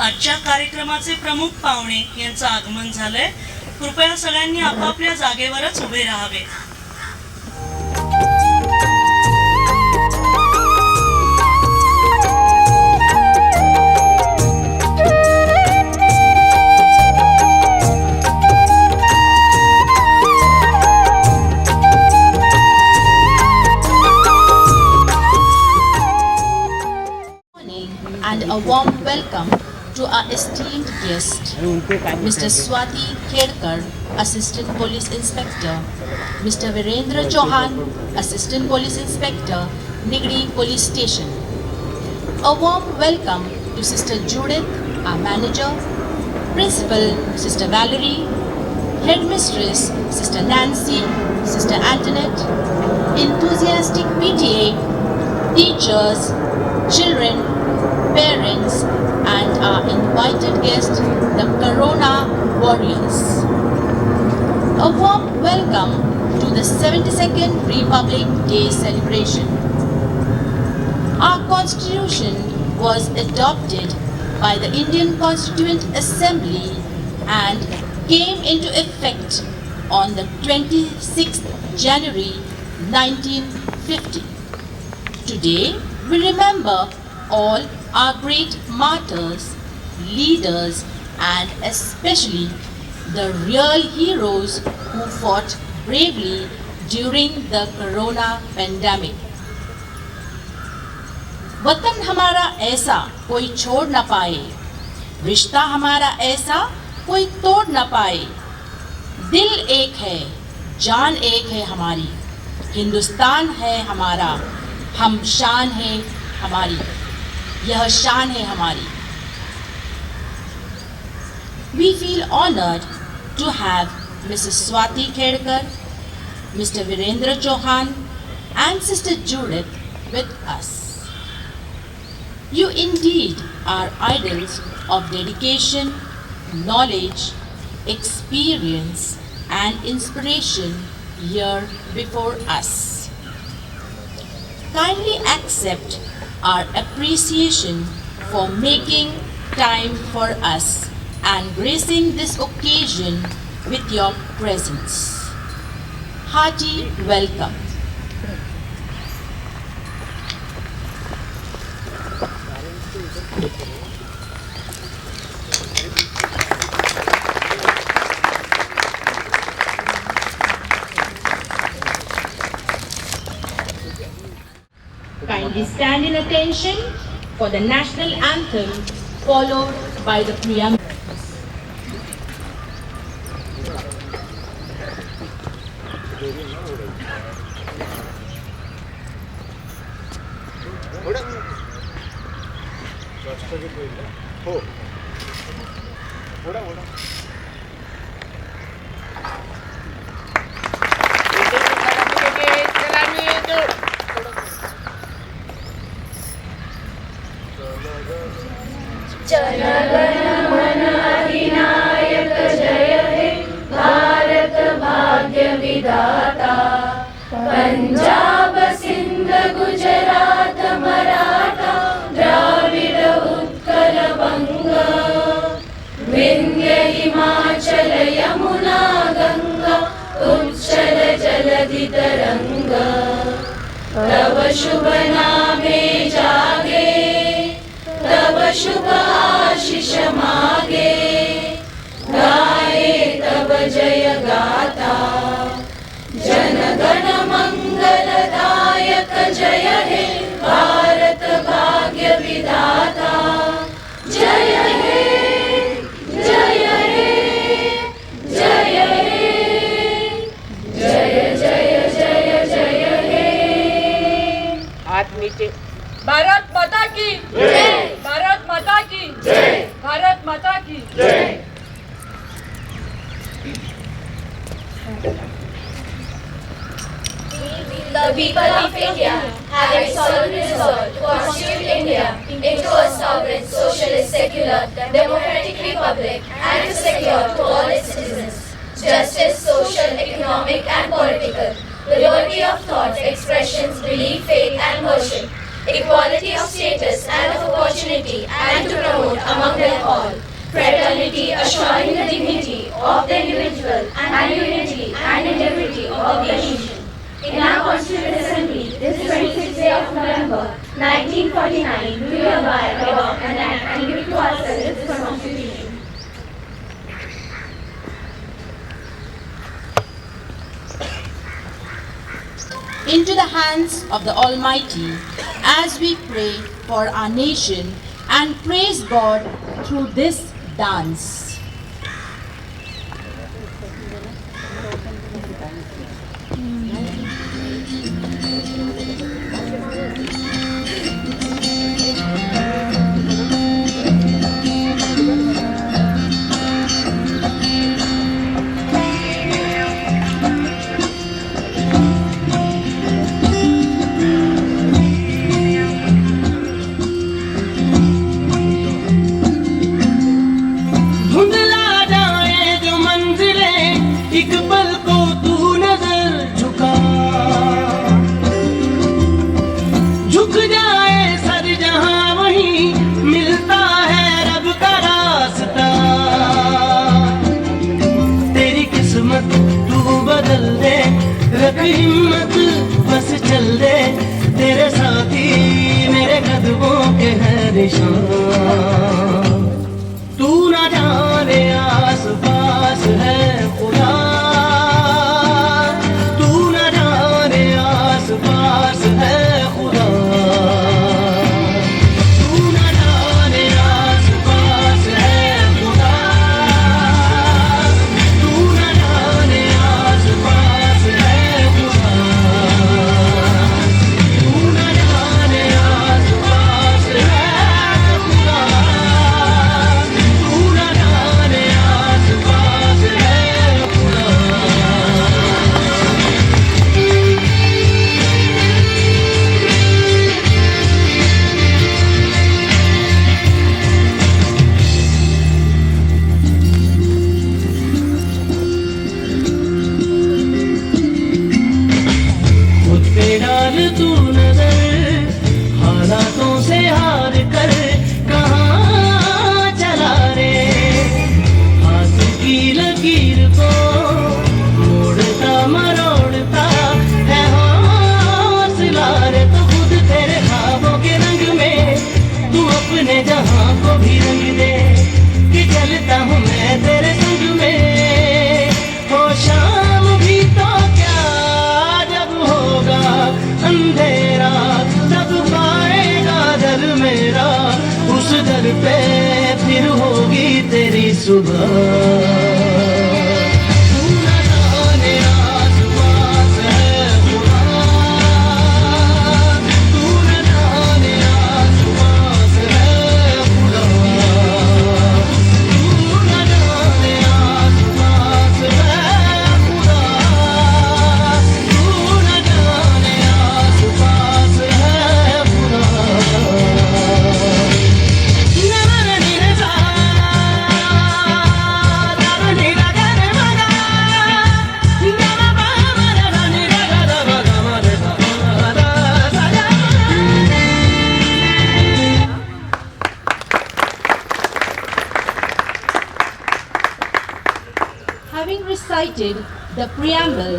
आजच्या कार्यक्रमाचे प्रमुख पाहुणे यांचं आगमन झालंय. कृपया सगळ्यांनी आपापल्या जागेवरच उभे राहावे. And a warm welcome to our esteemed guest, Mr. Swati Khedkar, Assistant Police Inspector, Mr. Virendra Chauhan, Assistant Police Inspector, Nigri Police Station. A warm welcome to Sister Judith, our Manager, Principal Sister Valerie, Headmistress Sister Nancy, Sister Antoinette, enthusiastic PTA, teachers, children, parents, and our invited guest, the Corona Warriors. A warm welcome to the 72nd Republic Day celebration. Our Constitution was adopted by the Indian Constituent Assembly and came into effect on the 26th January 1950. Today, we remember all our great martyrs, leaders, and especially the real heroes who fought bravely during the corona pandemic. वतन हमारा ऐसा कोई छोड़ न पाए, रिश्ता हमारा ऐसा कोई तोड़ न पाए, दिल एक है, जान एक है हमारी, हिंदुस्तान है हमारा, हम शान है हमारी, यह शान है हमारी. We feel honored to have Mrs. Swati Khedkar, Mr. Virendra Chauhan, and Sister Judith with us. You indeed are idols of dedication, knowledge, experience, and inspiration here before us. Kindly accept our appreciation for making time for us and gracing this occasion with your presence. Hearty welcome. Kindly stand in attention for the national anthem followed by the preamble. Punjab Sindh Gujarat Maratha Dravid Utkal बंग विंध्य हिमाचल यमुना गंगा उच्चल जलधि तरंग तव शुभ नामे जागे तव शुभ आशीष मागे गाए तव जय गाथा जन गण मंगलदायक जय हे भारत भाग्य विधाता जय हे जय हे जय हे जय जय जय जय हे। हाथ नीचे। भारत माता की जय भारत माता की जय भारत माता की जय। The people of India have a solemn resolve to constitute India into a sovereign, socialist, secular, democratic republic and to secure to all its citizens justice, social, economic and political, liberty of thought, expressions, belief, faith and worship, equality of status and of opportunity and to promote among them all fraternity, assuring the dignity of the individual and unity and integrity of the nation. In our Constituent Assembly, this 26th day of November, 1949, we hereby adopt an act and give to ourselves this Constitution. Into the hands of the Almighty as we pray for our nation and praise God through this dance. हिम्मत बस चल दे तेरे साथी मेरे कदमों के है निशान तू ना जाने आस पास है खुदा तू ना जाने आस पास है खुदा तू ना जाने आस पास है खुदा तू ना जाने आस पास है तू नजर हालातों से हार कर कहाँ चला रे हाथ की लकीर को मोड़ता मरोड़ता है हौसला रे तो खुद तेरे ख्वाबों के रंग में तू अपने जहां को भी रंग दे कि चलता हूँ मैं तेरे संग में हो शाम भी तो क्या जब होगा अंधेरा तब पाएगा दर मेरा उस दर पे फिर होगी तेरी सुबह Having recited the preamble,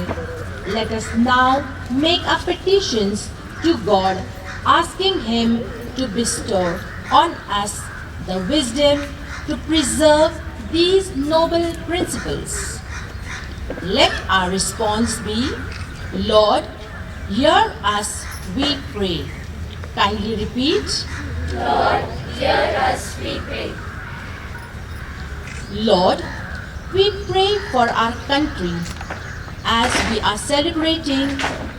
let us now make our petitions to God, asking Him to bestow on us the wisdom to preserve these noble principles. Let our response be, Lord, hear us, we pray. Kindly repeat. Lord, hear us, we pray. Lord, we pray for our country as we are celebrating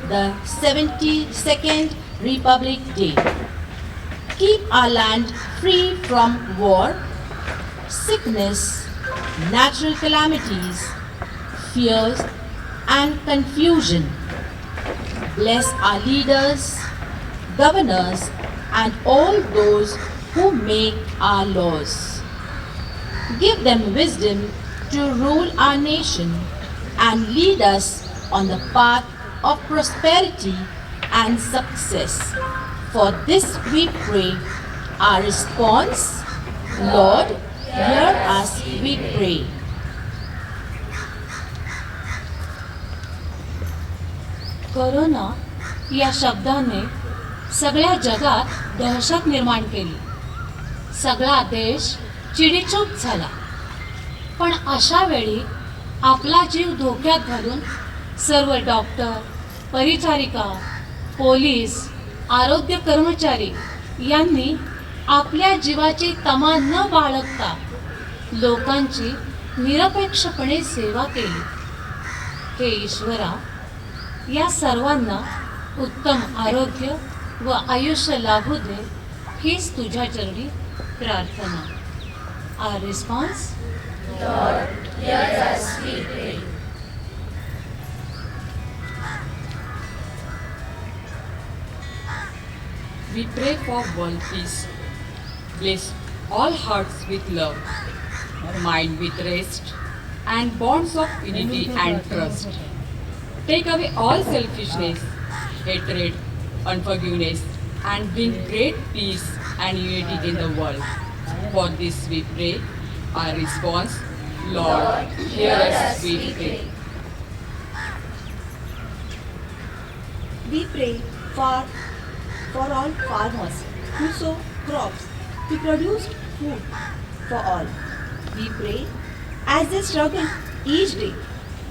the 72nd Republic Day. Keep our land free from war, sickness, natural calamities, fears, and confusion. Bless our leaders, governors, and all those who make our laws. Give them wisdom to rule our nation and lead us on the path of prosperity and success. For this we pray. Our response, Lord, hear us, we pray. Corona या शब्दाने सगळ्या जगात दहशत निर्माण केली. सगळा देश चिडीचूप झाला. पण अशा वेळी आपला जीव धोक्यात घालून सर्व डॉक्टर, परिचारिका, पोलीस, आरोग्य कर्मचारी यांनी आपल्या जीवाची तमा न बाळगता लोकांची निरपेक्षपणे सेवा केली. हे ईश्वरा, या सर्वांना उत्तम आरोग्य व आयुष्य लाभू दे, हीच तुझ्या चरणी प्रार्थना. Our response, Lord, hear us, we pray. We pray for world peace. Bless all hearts with love, mind with rest, and bonds of unity and trust. Take away all selfishness, hatred, unforgiveness, and bring great peace and unity in the world. For this we pray. Our response, Lord, hear us, we pray. We pray for all farmers who sow crops to produce food for all. We pray as they struggle each day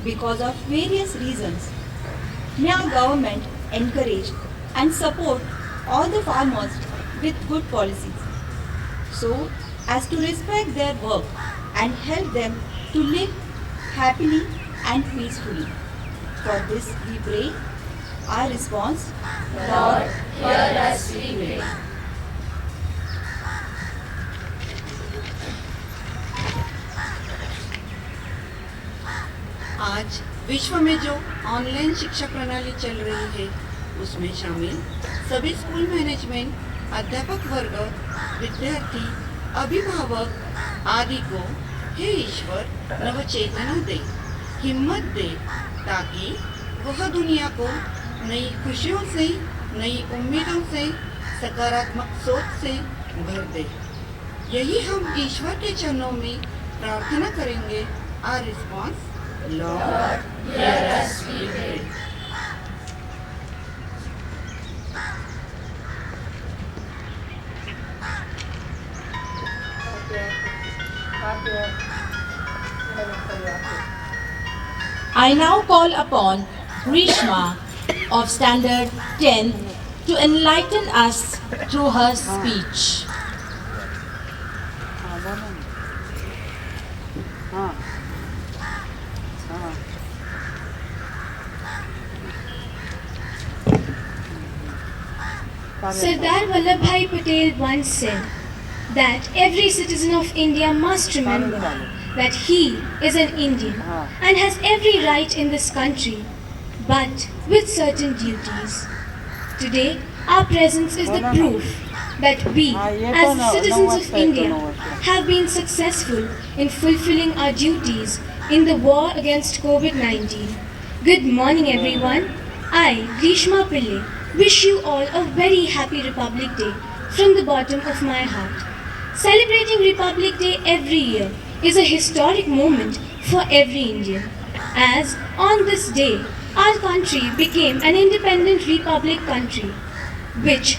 because of various reasons. May our government encourage and support all the farmers with good policies, so as to respect their work and help them to live happily and peacefully. For this we pray. Our response, Lord, hear us, we pray. आज विश्व में जो online शिक्षा प्रणाली चल रही है उसमें शामिल सभी स्कूल मैनेजमेंट, अध्यापक वर्ग, विद्यार्थी, अभिभावक आदि को हे ईश्वर नवचेतना दे, हिम्मत दे, ताकि वह दुनिया को नई खुशियों से, नई उम्मीदों से, सकारात्मक सोच से भर दे। यही हम ईश्वर के चरणों में प्रार्थना करेंगे। Our response, lord hear us we pray. I now call upon Grishma of Standard 10 to enlighten us through her speech. Sardar Vallabhbhai Patel once said that every citizen of India must remember that he is an Indian and has every right in this country, but with certain duties. Today, our presence is the proof that we, as the citizens of India, have been successful in fulfilling our duties in the war against COVID-19. Good morning, everyone. I, Grishma Pillai, wish you all a very happy Republic Day from the bottom of my heart. Celebrating Republic Day every year is a historic moment for every Indian, as on this day our country became an independent republic country, which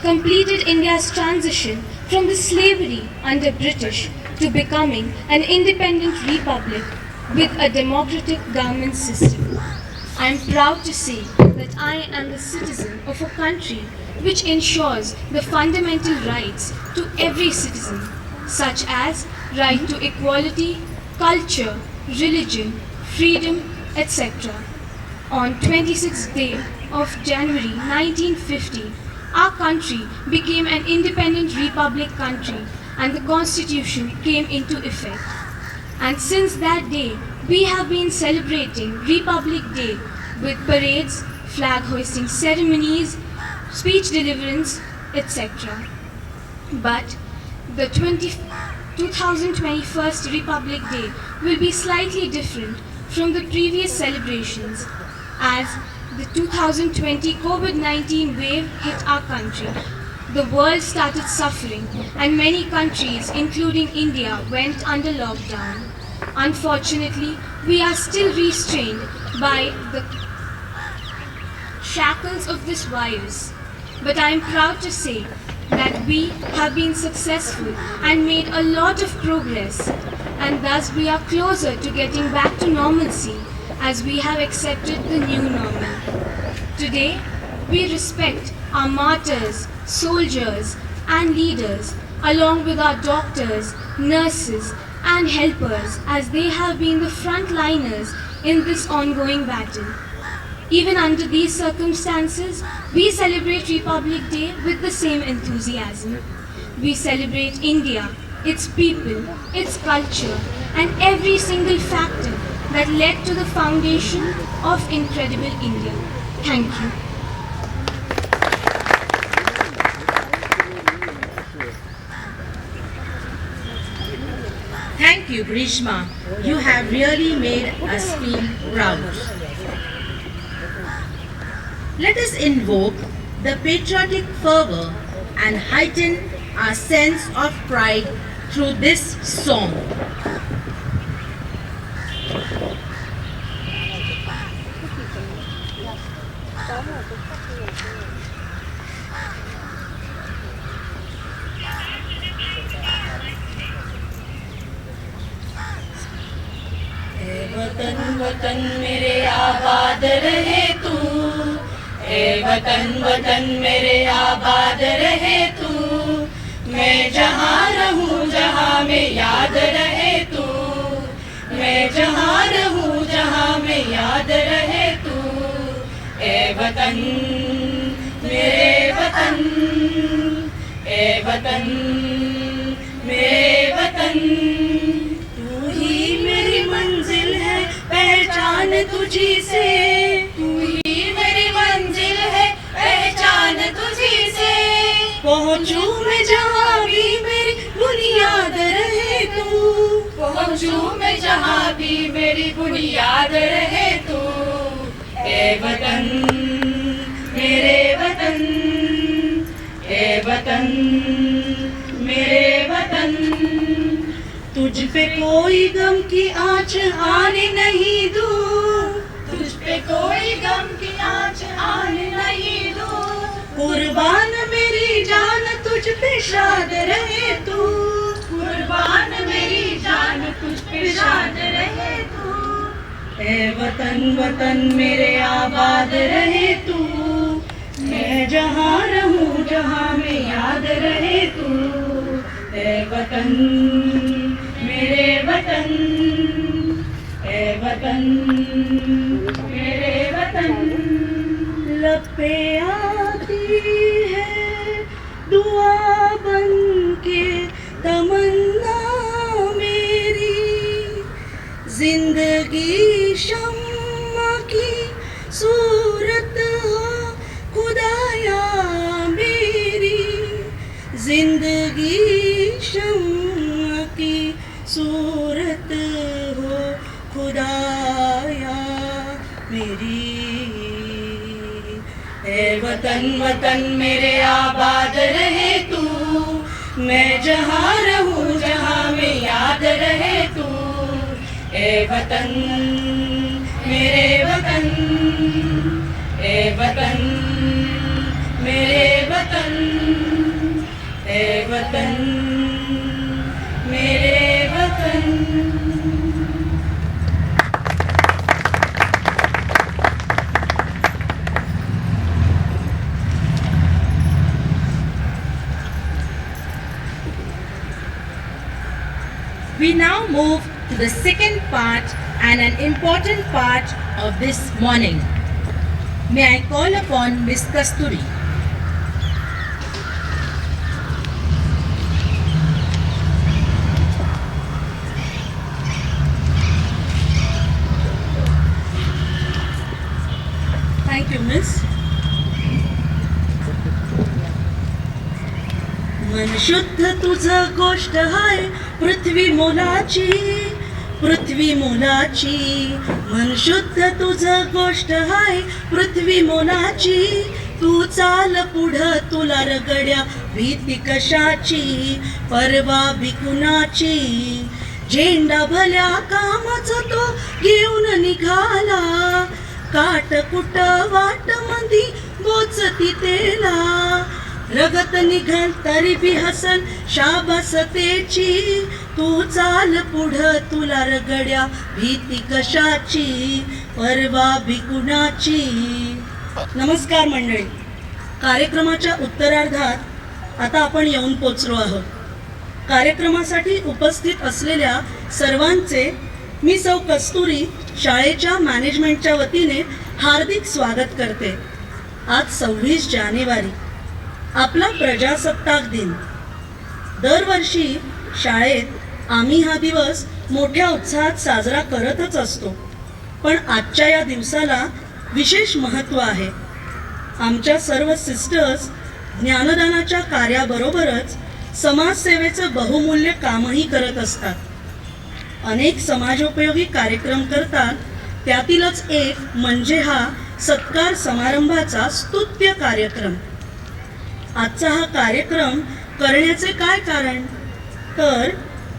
completed India's transition from the slavery under British to becoming an independent republic with a democratic government system. I am proud to say that I am the citizen of a country which ensures the fundamental rights to every citizen, such as right to equality, culture, religion, freedom, etc. On 26th day of January 1950, our country became an independent republic country and the constitution came into effect. And since that day, we have been celebrating Republic Day with parades, flag hoisting ceremonies, speech deliverance, etc. But the 2021st Republic Day will be slightly different from the previous celebrations, as the 2020 COVID-19 wave hit our country. The world started suffering and many countries, including India, went under lockdown. Unfortunately, we are still restrained by the shackles of this virus. But I am proud to say that we have been successful and made a lot of progress, and thus we are closer to getting back to normalcy as we have accepted the new normal. Today, we respect our martyrs, soldiers and leaders, along with our doctors, nurses and helpers, as they have been the frontliners in this ongoing battle. Even under these circumstances, we celebrate Republic Day with the same enthusiasm. We celebrate India, its people, its culture, and every single factor that led to the foundation of incredible India. Thank you. Thank you, Grishma. You have really made us feel proud. Let us invoke the patriotic fervor and heighten our sense of pride through this song. वतन वतन मेरे आबाद रहे तू, ए वतन वतन मेरे आबाद रहे तू, मैं जहाँ रहूँ जहाँ में याद रहे तू, मैं जहाँ रहूँ जहाँ में याद रहे तू, ए वतन मेरे वतन, ए वतन मेरे वतन, तू ही मेरी मंजिल है पहचान तुझी से, तू ही मेरी मंजिल है पहचान तुझी से, पहुँचूं मैं जहाँ भी मेरी बुनियाद रहे तू, पहुँचूं मैं जहाँ भी मेरी बुनियाद रहे तू, ए वतन मेरे वतन, ए वतन मेरे वतन, तुझ पे कोई गम की आँच आने नहीं दूँ, तुझ पे कोई गम की आँच आने नहीं दूँ, कुर्बान मेरी जान तुझ पे शाद रहे तू, कुर्बान मेरी जान तुझ पे शाद रहे तू, ए वतन वतन मेरे आबाद रहे तू, मैं जहाँ रहूँ जहाँ में याद रहे तू, ए वतन मेरे वतन, ए वतन मेरे वतन, लब पे आती है दुआ बन के तमन्ना मेरी, जिंदगी शम्मा की सूरत हो खुदाया मेरी, जिंदगी शम्मा की सूरत हो खुदाया मेरी, ए वतन वतन मेरे आबाद रहे तू, मैं जहाँ रहूँ जहाँ में याद रहे तू, ए वतन मेरे वतन, ए वतन मेरे वतन, ए वतन मेरे वतन। We now move to the second part and an important part of this morning. May I call upon Miss Kasturi. Thank you, Miss. मन शुद्ध तुझं गोष्ट हाय पृथ्वी मोलाची, पृथ्वी मोलाची। मन शुद्ध तुझं गोष्ट हाय पृथ्वी मोलाची, तू चाल पुढं तुला रगड्या भीती कशाची, परवा बिकुनाची। झेंडा भल्या कामाचा तो घेऊन निघाला, काट कुट वाट मंदी बोचती तेला, रगत निघल तरी बी हसन शाबासतेची, तू चाल पुढं तुला रगड्या भीती कशाची, परवा बिकुनाची। नमस्कार मंडळी, कार्यक्रमाच्या उत्तरार्धात आता आपण येऊन पोचलो आहोत। कार्यक्रमासाठी उपस्थित असलेल्या सर्वांचे मी सौ कस्तुरी शाळेच्या मॅनेजमेंटच्या वतीने हार्दिक स्वागत करते। आज 26 जानेवारी आपला प्रजासत्ताक दिन। दरवर्षी शाळेत आम्ही हा दिवस मोठ्या उत्साहात साजरा करतच असतो, पण आजच्या या दिवसाला विशेष महत्त्व आहे। आमच्या सर्व सिस्टर्स ज्ञानदानाच्या कार्याबरोबरच समाजसेवेचं बहुमूल्य कामही करत असतात। अनेक समाजोपयोगी कार्यक्रम करतात, त्यातीलच एक म्हणजे हा सत्कार समारंभाचा स्तुत्य कार्यक्रम। आजचा हा कार्यक्रम करण्याचे काय कारण, तर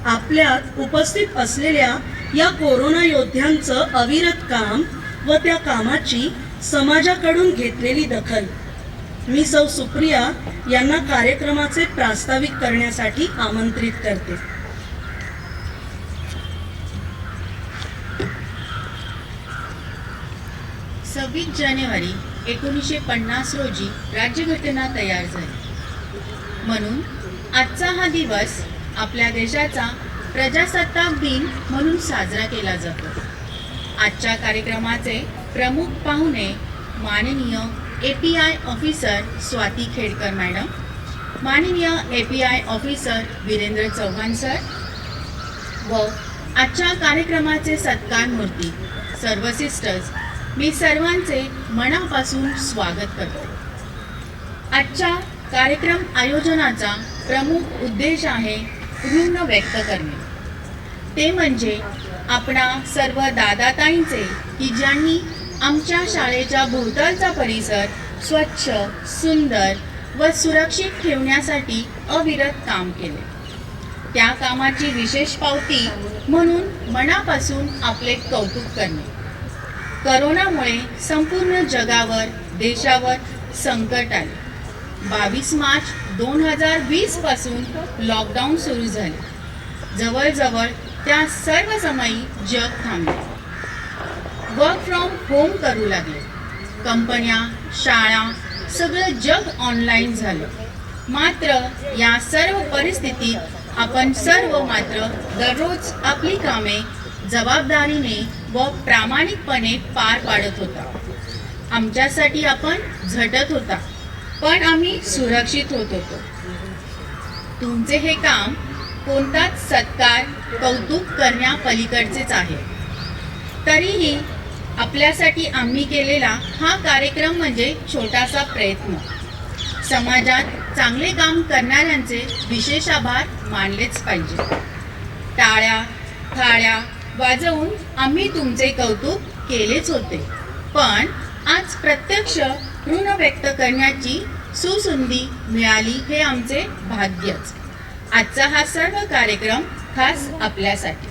आपल्यात उपस्थित असलेल्या या कोरोना योद्ध्यांचं अविरत काम व त्या कामाची समाजाकडून घेतलेली दखल। मी सौ सुप्रिया यांना कार्यक्रमाचे प्रास्ताविक करण्यासाठी आमंत्रित करते। 26 जानेवारी 1950 रोजी राज्यघटना तयार झाली, म्हणून आजचा हा दिवस आपल्या देशाचा प्रजासत्ताक दिन म्हणून साजरा केला जातो। आजच्या कार्यक्रमाचे प्रमुख पाहुणे माननीय API officer Swati Khedkar madam, माननीय API officer Virendra Chavan sir व आजच्या कार्यक्रमाचे सत्कार मूर्ती सर्व सिस्टर्स, मी सर्वांचे मनापासून स्वागत करते। आजच्या कार्यक्रम आयोजनाचा प्रमुख उद्देश आहे ऋण व्यक्त करणे, ते म्हणजे आपणा सर्व दादाताईंचे की ज्यांनी आमच्या शाळेच्या भोवतालचा परिसर स्वच्छ, सुंदर व सुरक्षित ठेवण्यासाठी अविरत काम केले। त्या कामाची विशेष पावती म्हणून मनापासून आपले कौतुक करणे। करोनामुळे संपूर्ण जगावर, देशावर संकट आले। 22 मार्च 2020 पासून लॉकडाऊन सुरू झाले। जवळजवळ त्या सर्व समयी जग थांबले, वर्क फ्रॉम होम करू लागले। कंपन्या, शाळा सगळं जग ऑनलाईन झालं। मात्र या सर्व परिस्थितीत आपण सर्व मात्र दररोज आपली कामे जबाबदारीने व प्रामाणिकपणे पार पाडत होता। आमच्यासाठी आपण झटत होता, पण आम्ही सुरक्षित होत होतो। तुमचे हे काम कोणताच सत्कार, कौतुक करण्यापलीकडचेच आहे। तरीही आपल्यासाठी आम्ही केलेला हा कार्यक्रम म्हणजे छोटासा प्रयत्न। समाजात चांगले काम करणाऱ्यांचे विशेष आभार मानलेच पाहिजे। टाळ्या, थाळ्या वाजवून आम्ही तुमचे कौतुक केलेच होते, पण आज प्रत्यक्ष ऋण व्यक्त करण्याची सुसंधी मिळाली हे आमचे भाग्यच। आजचा हा सर्व कार्यक्रम खास आपल्यासाठी.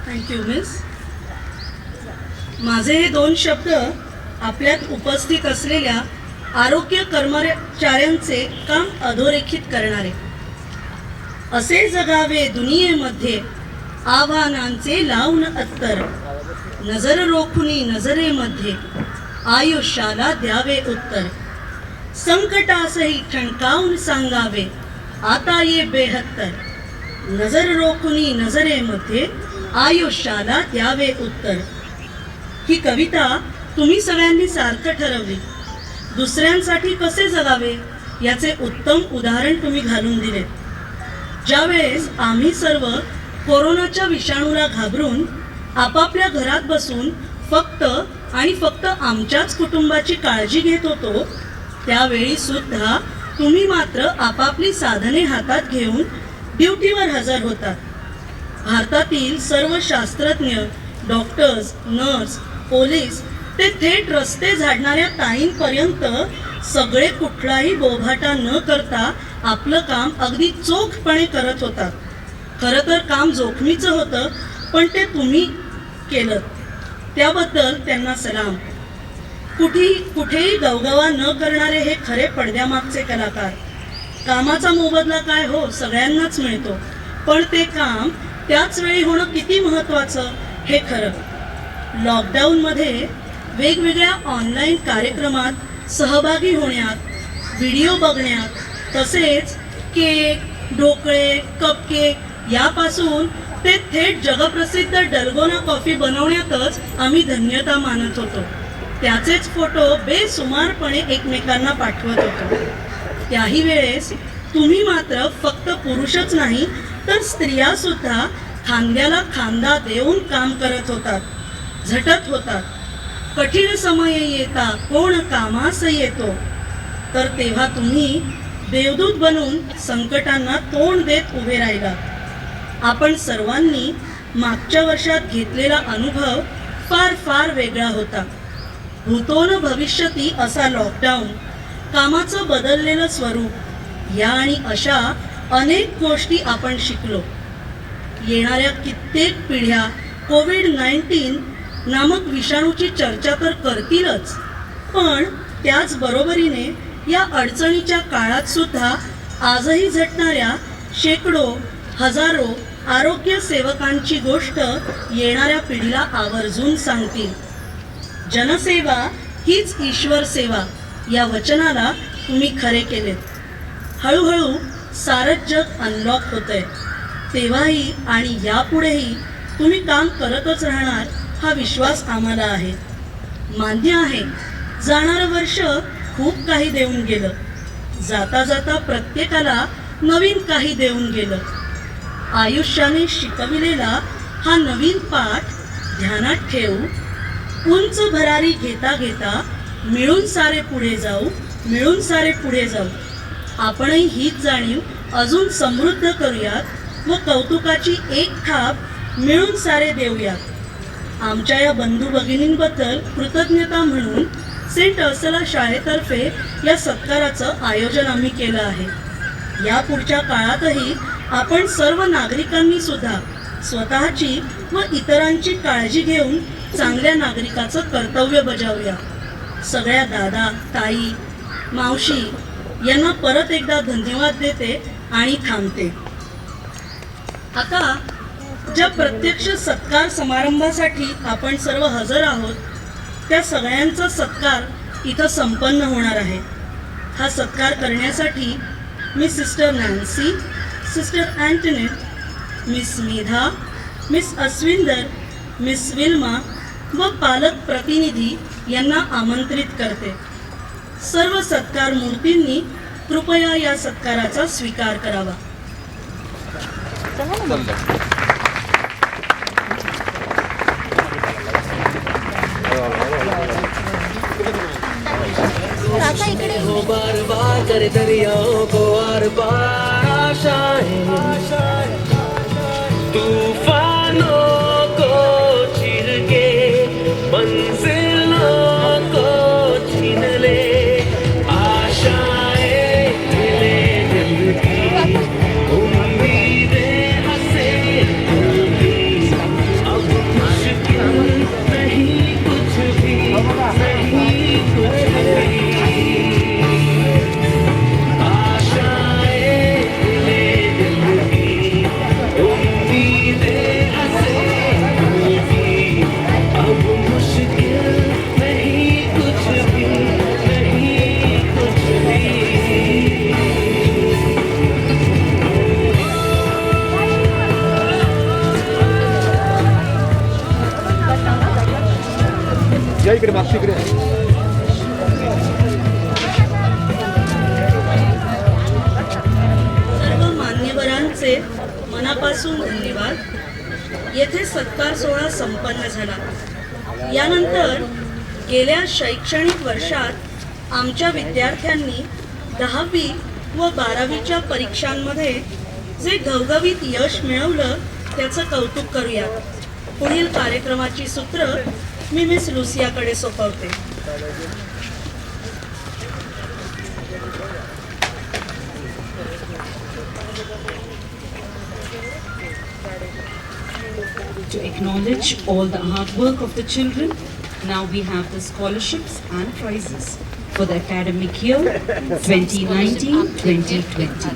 Thank you miss. माझे हे 2 शब्द आपल्यात उपस्थित असलेल्या आरोग्य कर्मचाऱ्यांचे काम अधोरेखित करणारे. असे जगावे दुनियेमध्ये आव्हानांचे लावून अत्तर, नजर रोखुनी नजरेमध्ये आयुष्याला द्यावे उत्तर, संकटासही ठणकावून सांगावे आता ये बेहत्तर, नजर रोखुनी नजरेमध्ये आयुष्याला द्यावे उत्तर. ही कविता तुम्ही सगळ्यांनी सार्थ ठरवली. दुसऱ्यांसाठी कसे जगावे याचे उत्तम उदाहरण तुम्ही घालून दिले. ज्यावेळेस आम्ही सर्व कोरोनाच्या विषाणूला घाबरून आपापल्या घरात बसून फक्त आणि फक्त आमच्याच कुटुंबाची काळजी घेत होतो, त्यावेळी सुद्धा तुम्ही मात्र आपापली साधने हातात घेऊन ड्युटीवर हजर होतात. भारतातील सर्व शास्त्रज्ञ, डॉक्टर्स, नर्स, पोलीस ते थेट रस्ते झाडणाऱ्या ताईंपर्यंत सगळे कुठलाही बोभाटा न करता आपलं काम अगदी चोखपणे करत होतात. खरं तर काम जोखमीचं होतं, पण ते तुम्ही केलं, त्याबद्दल त्यांना सलाम. कुठेही गवगवा न करणारे हे खरे पडद्यामागचे कलाकार. कामाचा मोबदला काय हो, सगळ्यांनाच मिळतो, पण ते काम त्याच वेळी होणं किती महत्त्वाचं हे खरं. लॉकडाऊनमध्ये वेगवेगळ्या ऑनलाईन कार्यक्रमात सहभागी होण्यात, व्हिडिओ बघण्यात, तसेच केक, ढोकळे, कपकेक यापासून ते थेट जगप्रसिद्ध डल्गोना कॉफी बनवण्यातच आम्ही धन्यता मानत होतो. त्याचेच फोटो बेसुमारपणे एकमेकांना पाठवत होतो. त्याही वेळेस तुम्ही मात्र फक्त पुरुषच नाही तर स्त्रिया सुद्धा खांद्याला खांदा देऊन काम करत होतात, झटत होतात. कठीण समय येता कोण कामास येतो, तर तेव्हा तुम्ही देवदूत बनून संकटांना तोंड देत उभे राहिलात. आपण सर्वांनी मागच्या वर्षात घेतलेला अनुभव फार फार वेगळा होता. भूतोन भविष्यती असा लॉकडाऊन, कामाचं बदललेलं स्वरूप या आणि अशा अनेक गोष्टी आपण शिकलो. येणाऱ्या कित्येक पिढ्या कोविड-19 नामक विषाणूची चर्चा तर करतीलच, पण त्याचबरोबरीने या अडचणीच्या काळात सुद्धा आजही झटणाऱ्या शेकडो, हजारो आरोग्य सेवकांची गोष्ट येणाऱ्या पिढीला आवर्जून सांगतील. जनसेवा हीच ईश्वर सेवा या वचनाला तुम्ही खरे केलेत. हळूहळू सारं जग अनलॉक होतंय. तेव्हाही आणि यापुढेही तुम्ही काम करतच राहणार हा विश्वास आम्हाला आहे. मान्य आहे, जाणारं वर्ष खूप काही देऊन गेलं. जाता जाता प्रत्येकाला नवीन काही देऊन गेलं. आयुष्याने शिकविलेला हा नवीन पाठ ध्यानात ठेवू, उंच भरारी घेता घेता मिळून सारे पुढे जाऊ, मिळून सारे पुढे जाऊ. आपणही हीच जाणीव अजून समृद्ध करूयात व कौतुकाची एक थाप मिळून सारे देऊयात. आमच्या या बंधू भगिनींबद्दल कृतज्ञता म्हणून सेंट अर्सला शाळेतर्फे या सत्काराचं आयोजन आम्ही केलं आहे. या पुढच्या काळातही आपण सर्व नागरिकांनी सुद्धा स्वतःची व इतरांची काळजी घेऊन चांगल्या नागरिकाचं कर्तव्य बजावूया. सगळ्या दादा, ताई, मावशी यांना परत एकदा धन्यवाद देते आणि थांबते. आता ज्या प्रत्यक्ष सत्कार समारंभासाठी आपण सर्व हजर आहोत, त्या सगळ्यांचा सत्कार इथं संपन्न होणार आहे. हा सत्कार करण्यासाठी मी sister Nancy, sister Antoinette, miss Medha, miss Aswinder, miss Wilma व पालक प्रतिनिधी यांना आमंत्रित करते. सर्व सत्कार मूर्तींनी कृपया या सत्काराचा स्वीकार करावा. बार बार कर दरियाओं को आर पार आशाएं, तूफानों को चीर के मंजिलों को छीन ले. सर्व मान्यवरांचे मनापासून धन्यवाद. येथे सत्कार सोहळा संपन्न झाला. यानंतर गेल्या शैक्षणिक वर्षात आमच्या विद्यार्थ्यांनी 10वी व 12वीच्या परीक्षांमध्ये जे घवघवीत यश मिळवलं त्याचं कौतुक करूया. पुढील कार्यक्रमाची सूत्र मी miss लुसियाकडे सोपवते. To acknowledge all the hard work of the children, now we have the scholarships and prizes for the academic year 2019-2020.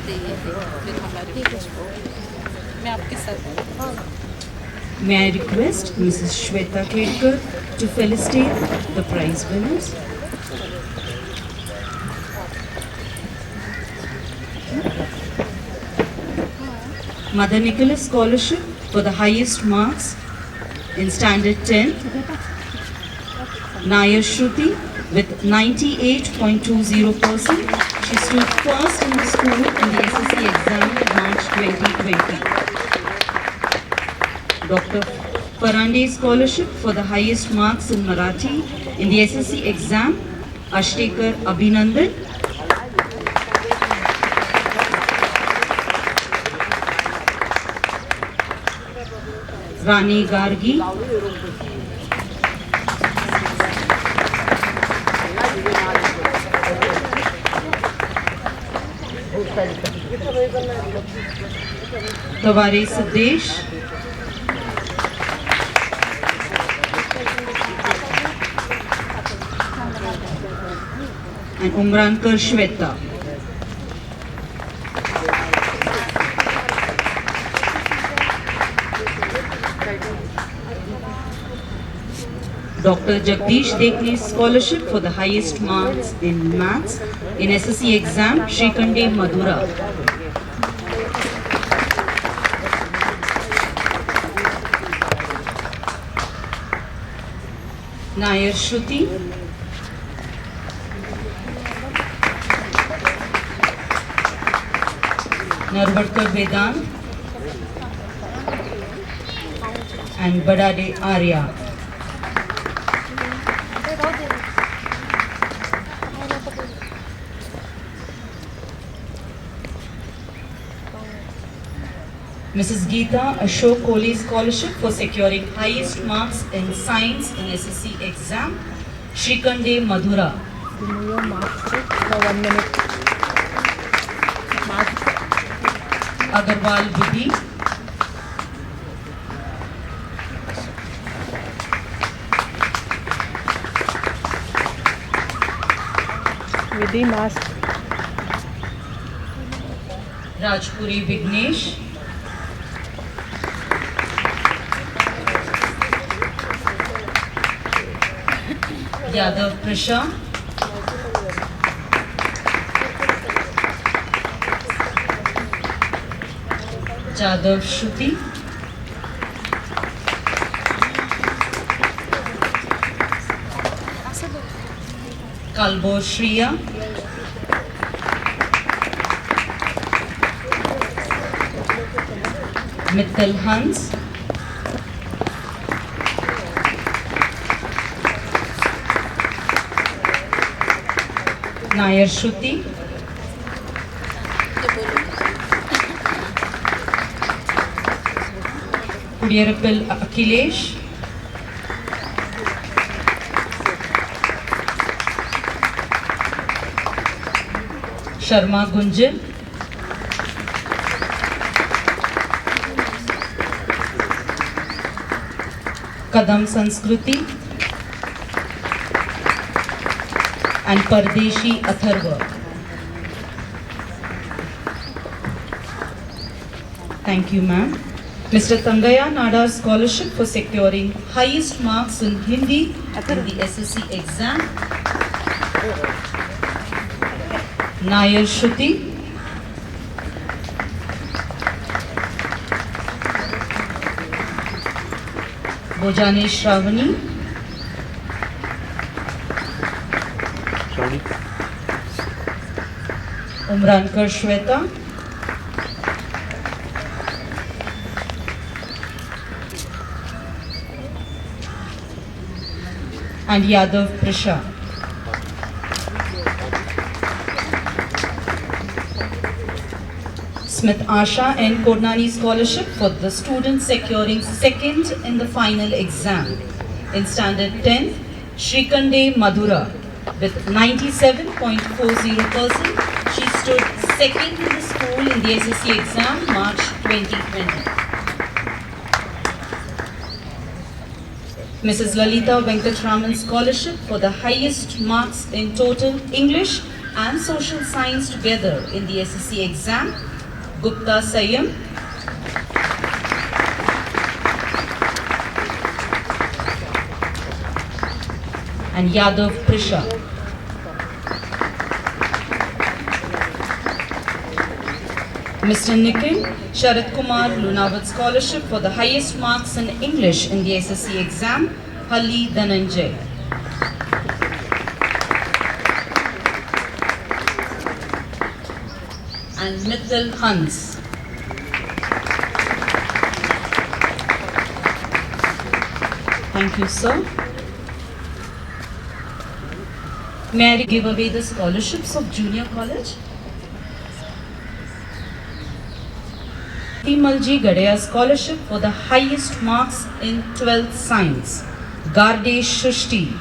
May I request Mrs. Shweta Kedkar to felicitate the prize winners. Mother Nicholas Scholarship for the highest marks in Standard 10, Nayar Shruti with 98.20%. She stood first in the school in the SSC exam in March 2020. Dr. Parande Scholarship for the highest marks in Marathi in the SSC exam, Ashtekar Abhinandan. Rani Gargi. Taware Sadesh. And Umrankar Shweta. Dr. Jagdish Dekne Scholarship for the highest marks in Maths in SSC exam, Shrikande Madura. Nayar Shruti. Narvadkar Vedant. And Badade Arya. Mrs. Geeta Ashok Kohli Scholarship for securing highest marks in Science in SSC exam, Shrikande Madura. Agarwal Vidhi. Vidhi mask. Rajpuri Vignesh. Yadav Prisha. Jadav Shruti. Kalbo Shriya. Mittal Hans. Nayar Shruti. Kudiyarappil Akhilesh. Sharma Gunjan. Kadam Sanskriti. And Pardeshi Atharva. Thank you, ma'am. Mr. Tangaya Nadar Scholarship for securing highest marks in Hindi in the SSC exam. Nayar Shruti. Bojane Shravani. Umrankar Shweta, and Yadav Prisha. Smith Asha N. Kodnani Scholarship for the student securing second in the final exam. In Standard 10, Shrikande Madhura with 97.40%. She stood second in the school in the SSC exam March 2020. Mrs. Lalita Venkatraman Scholarship for the highest marks in total English and social science together in the SSC exam, Gupta Sayam. And Yadav Prisha. Mr. Nikhil Sharad Kumar Lunawat Scholarship for the highest marks in English in the SSC exam, Halli Dhananjay. And Mithil Hans. Thank you, sir. May I give away the scholarships of junior college? Timalji Gadea Scholarship for the highest marks in 12th Science, Garde Shushti.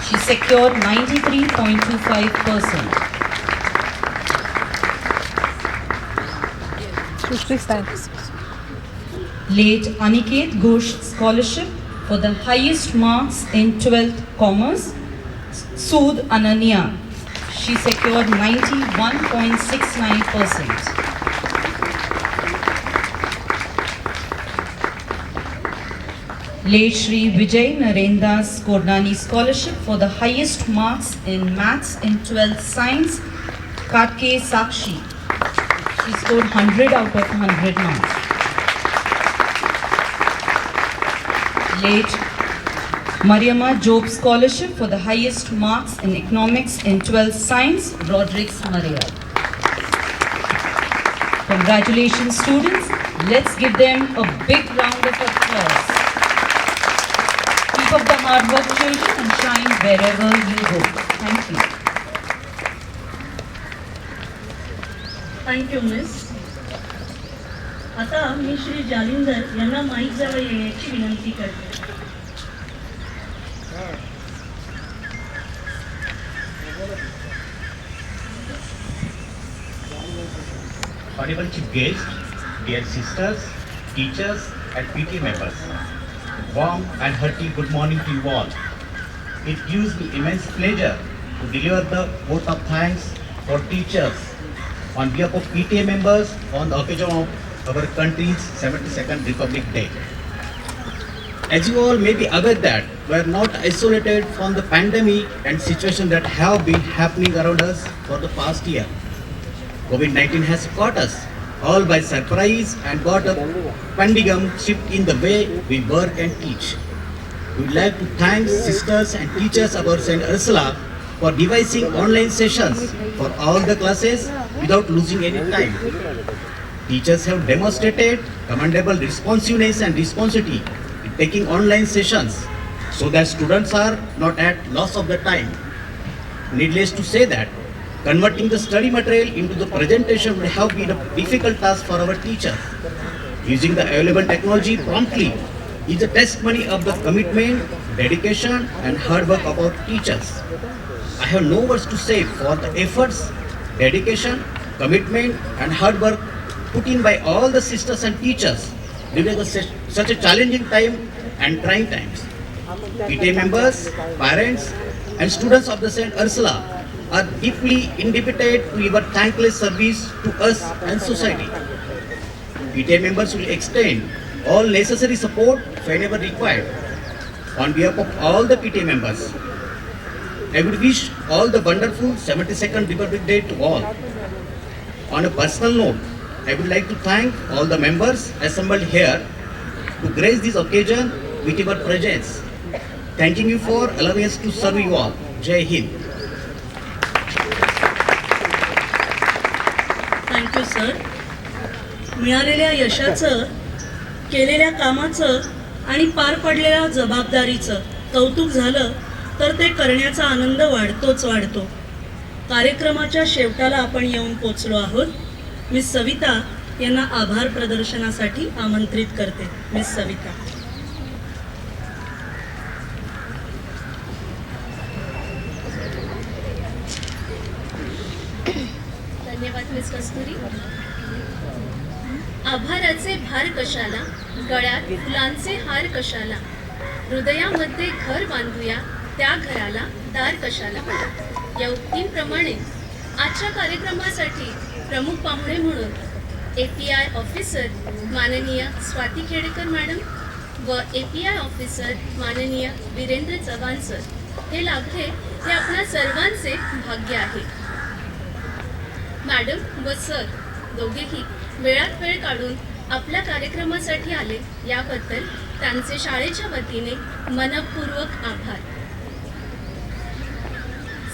She secured 93.25%. Late Aniket Ghosh Scholarship for the highest marks in 12th Commerce, Sood Ananya. She secured 91.69%. Late Shri Vijay Narendas Kodnani Scholarship for the highest marks in Maths in 12th Science, Katke Sakshi. She scored 100 out of 100 marks. Late Mariama Job Scholarship for the highest marks in Economics in 12th Science, Rodriguez Maria. Congratulations, students. Let's give them a big round of applause. Keep up the hard work, children, and shine wherever you go. Thank you. Thank you miss. आता मी श्री जालिंदर यांना mike जवळ येण्याची विनंती करते. Honorable Chief Guest, dear sisters, teachers and PT members, warm and hearty good morning to you all. It gives me immense pleasure to deliver the vote of thanks for teachers on behalf of PTA members on the occasion of our country's 72nd Republic Day. As you all may be aware that we are not isolated from the pandemic and situations that have been happening around us for the past year. COVID-19 has caught us all by surprise and got a pendulum shift in the way we work and teach. We would like to thank sisters and teachers of our St. Ursula for devising online sessions for all the classes without losing any time. Teachers have demonstrated commendable responsiveness and responsibility in taking online sessions so that students are not at loss of the time. Needless to say that converting the study material into the presentation would have been a difficult task for our teachers. Using the available technology promptly is a testimony of the commitment, dedication and hard work of our teachers. I have no words to say for the efforts, dedication, commitment and hard work put in by all the sisters and teachers during such a challenging time and trying times. PTA members, parents and students of the St. Ursula are deeply indebted to your thankless service to us and society. PTA members will extend all necessary support whenever required. On behalf of all the PTA members, I would wish all the wonderful 72nd Republic Day to all. On a personal note, I would like to thank all the members assembled here to grace this occasion with your presence. Thanking you for allowing us to serve you all. Jai Hind. Thank you sir. मिळालेल्या यशाचं, केलेल्या कामाचं आणि पार पडलेल्या जबाबदारीचं कौतुक झालं तर ते करण्याचा आनंद वाढतो. कार्यक्रमाच्या शेवटाला आपण येऊन पोचलो आहोत. मिस सविता यांना आभार प्रदर्शनासाठी आमंत्रित करते. मिस सविता. धन्यवाद मिस कस्तुरी. आभाराचे भार कशाला, गळ्यात फुलांचे हार कशाला, हृदयामध्ये घर बांधूया, त्या घराला दार कशाला. या उक्तींप्रमाणे आजच्या कार्यक्रमासाठी प्रमुख पाहुणे म्हणून API ऑफिसर माननीय स्वाती खेडेकर मॅडम व API ऑफिसर माननीय वीरेंद्र चव्हाण सर हे लाभले हे आपल्या सर्वांचे भाग्य आहे. मॅडम व सर दोघेही वेळात वेळ काढून आपल्या कार्यक्रमासाठी आले याबद्दल त्यांचे शाळेच्या वतीने मनपूर्वक आभार.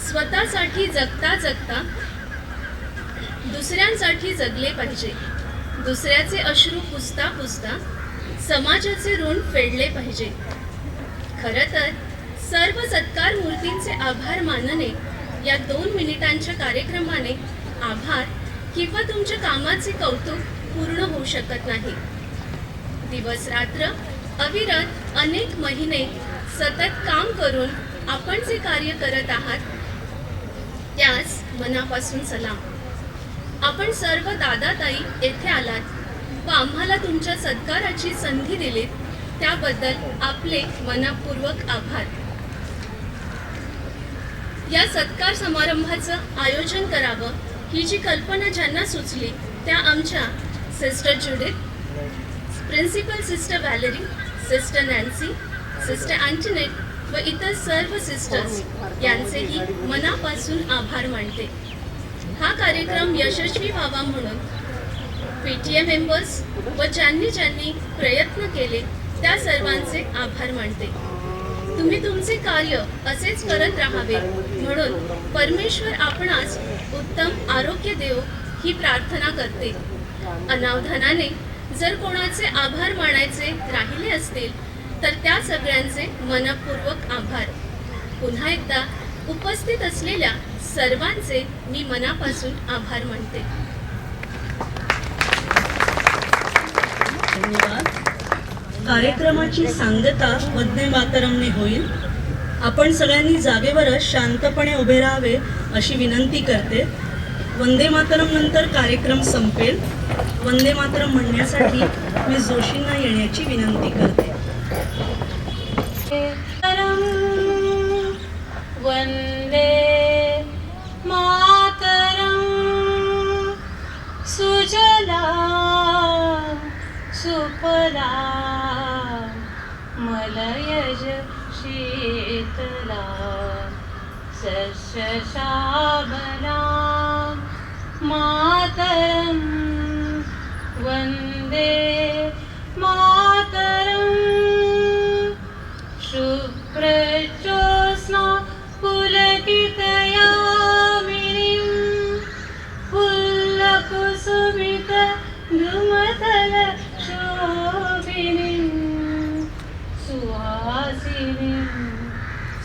स्वतःसाठी जगता जगता दुसऱ्यांसाठी जगले पाहिजे. दुसऱ्याचे अश्रू पुसता पुसता समाजाचे ऋण फेडले पाहिजे. खरं तर सर्व सत्कार मूर्तींचे आभार मानणे या 2 मिनिटांच्या कार्यक्रमाने आभार किंवा तुमच्या कामाचे कौतुक पूर्ण होऊ शकत नाही. दिवस रात्र अविरत अनेक महिने सतत काम करून आपण जे कार्य करत आहात त्यास मनापासून सलाम. आपण सर्व दादा ताई येथे आलात व आम्हाला तुमच्या सत्काराची संधी दिलीत त्याबद्दल आपले मनपूर्वक आभार. या सत्कार समारंभाचं आयोजन करावं ही जी कल्पना ज्यांना सुचली त्या आमच्या sister Judith, principal sister Valerie, sister Nancy, sister Antoinette व इतर सर्व सिस्टर्स यांचेही मनापासून आभार मानते. हा कार्यक्रम यशस्वी व्हावा म्हणून PTA मेंबर्स व ज्यांनी प्रयत्न केले त्या सर्वांचे आभार मानते. तुम्ही तुमचे कार्य असेच करत राहावे म्हणून परमेश्वर आपणास उत्तम आरोग्य देव ही प्रार्थना करते. अनावधानाने जर कोणाचे आभार मानायचे राहिले असतील तर त्या सगळ्यांचे मनपूर्वक आभार. पुन्हा एकदा उपस्थित असलेल्या सर्वांचे मी मनापासून आभार मानते. धन्यवाद. कार्यक्रमाची सांगता वंदे मातरमने होईल. आपण सगळ्यांनी जागेवरच शांतपणे उभे राहावे अशी विनंती करते. वंदे मातरम नंतर कार्यक्रम संपेल. वंदे मातरम म्हणण्यासाठी मी जोशींना येण्याची विनंती करते. वंदे मातरम. सुजला सुफला मलयज शीतला सस्य श्यामला मातरम. वंदे मातरम. शुभ्रज्योत्स्ना पुलकितयामिनीं फुल्लकुसुमित द्रुमदल शोभिनीं सुहासिनीं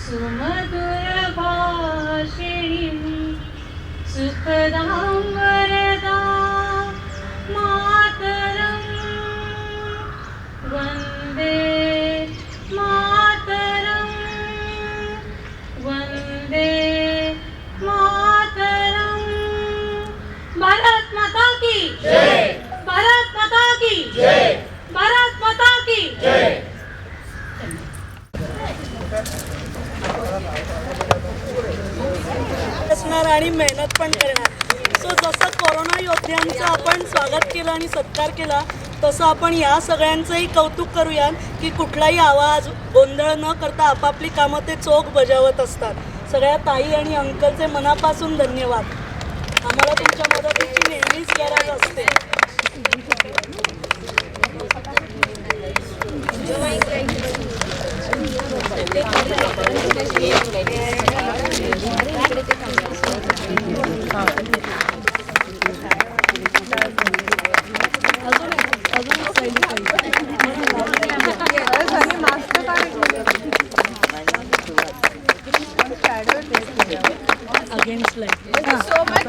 सुमधुर भाषिणीं सुखदां वरदां मातरं. वन्दे मातरं. वन्दे मातरं. भारत माता की जय. भारत माता की जय. भारत माता की जय. असणार आणि मेहनत पण करणार. सो जसं कोरोना योद्ध्यांचं आपण स्वागत केलं आणि सत्कार केला तसं आपण या सगळ्यांचंही कौतुक करूया की कुठलाही आवाज गोंधळ न करता आपापली कामं ते चोख बजावत असतात. सगळ्या ताई आणि अंकलचे मनापासून धन्यवाद. आम्हाला तुमच्या मदतीची नेहमीच गरज असते. so much.